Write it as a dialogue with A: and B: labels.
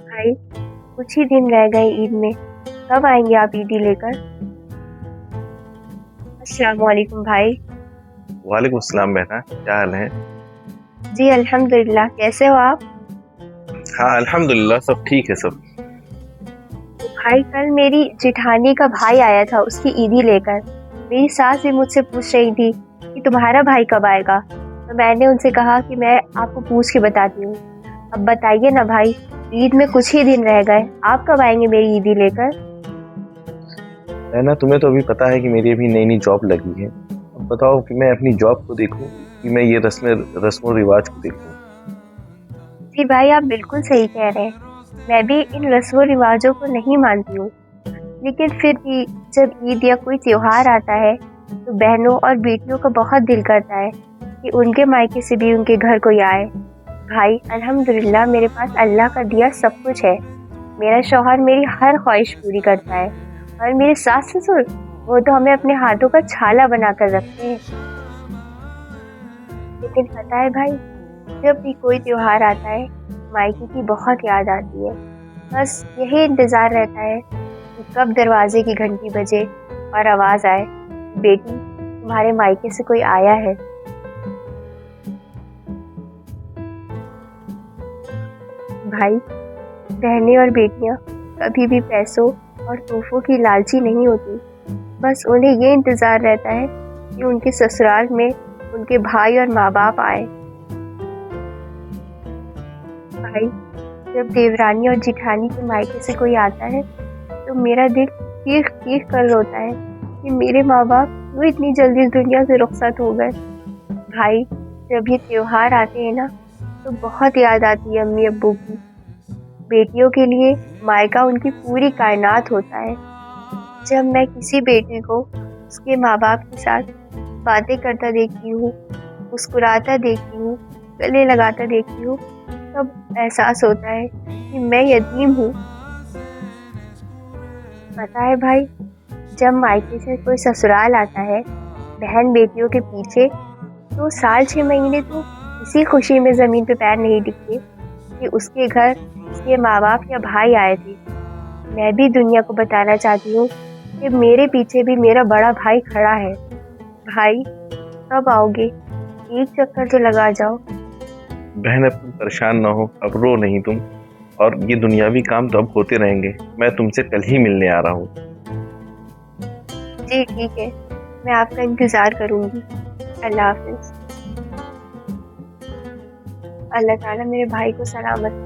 A: भाई, कुछ ही दिन रह गए ईद में। कब आएंगे आप ईदी लेकर? अस्सलाम वालेकुम भाई।
B: वालेकुम अस्सलाम बहना, क्या हाल है?
A: जी अल्हम्दुलिल्लाह, कैसे हो आप?
B: हाँ अल्हम्दुलिल्लाह, सब ठीक है सब।
A: तो भाई, कल मेरी जिठानी का भाई आया था उसकी ईदी लेकर। मेरी सास भी मुझसे पूछ रही थी कि तुम्हारा भाई कब आएगा। तो मैंने उनसे कहा कि मैं आपको पूछ के बताती हूँ। अब बताइए ना भाई, ईद में कुछ ही दिन रह गए, आप कब आएंगे मेरी ईदी लेकर?
B: बहना, तुम्हें तो अभी पता है कि मेरी अभी नई नई जॉब लगी है। अब बताओ कि मैं अपनी जॉब को देखूं कि मैं ये रस्मों रिवाज को देखूं।
A: जी भाई, आप बिल्कुल सही कह रहे हैं। मैं भी इन रस्मों रिवाजों को नहीं मानती हूँ, लेकिन फिर भी जब ईद या कोई त्योहार आता है तो बहनों और बेटियों का बहुत दिल करता है कि उनके मायके से भी उनके घर कोई आए। भाई अल्हम्दुलिल्लाह, मेरे पास अल्लाह का दिया सब कुछ है। मेरा शौहर मेरी हर ख्वाहिश पूरी करता है, और मेरे सास ससुर, वो तो हमें अपने हाथों का छाला बना कर रखते हैं। लेकिन पता है भाई, जब भी कोई त्योहार आता है मायके की बहुत याद आती है। बस यही इंतज़ार रहता है कि कब दरवाजे की घंटी बजे और आवाज़ आए, बेटी तुम्हारे मायके से कोई आया है। भाई, बहनें और बेटियां कभी भी पैसों और तोहफों की लालची नहीं होती। बस उन्हें ये इंतज़ार रहता है कि उनके ससुराल में उनके भाई और माँ बाप आए। भाई, जब देवरानी और जिठानी के मायके से कोई आता है तो मेरा दिल चीख चीख कर रोता है कि मेरे माँ बाप क्यों इतनी जल्दी इस दुनिया से रुखसत हो गए। भाई, जब ये त्योहार आते हैं ना, तो बहुत याद आती है अम्मी अब्बू की। बेटियों के लिए मायका उनकी पूरी कायनात होता है। जब मैं किसी बेटे को उसके माँ बाप के साथ बातें करता देखती हूँ, मुस्कुराता देखती हूँ, गले लगाता देखती हूँ, तब एहसास होता है कि मैं यतीम हूँ। पता है भाई, जब मायके से कोई ससुराल आता है बहन बेटियों के पीछे, तो साल 6 महीने तो इसी खुशी में ज़मीन पे पैर नहीं टिकते कि उसके घर उसके माँ बाप या भाई आए थे। मैं भी दुनिया को बताना चाहती हूँ कि मेरे पीछे भी मेरा बड़ा भाई खड़ा है। भाई, कब आओगे? एक चक्कर तो लगा जाओ।
B: बहन, अब तुम परेशान ना हो, अब रो नहीं तुम। और ये दुनियावी काम तो अब होते रहेंगे। मैं तुमसे कल ही मिलने आ रहा हूँ।
A: जी ठीक है, मैं आपका इंतज़ार करूँगी। अल्लाह हाफिज़। अल्लाह ताला मेरे भाई को सलामत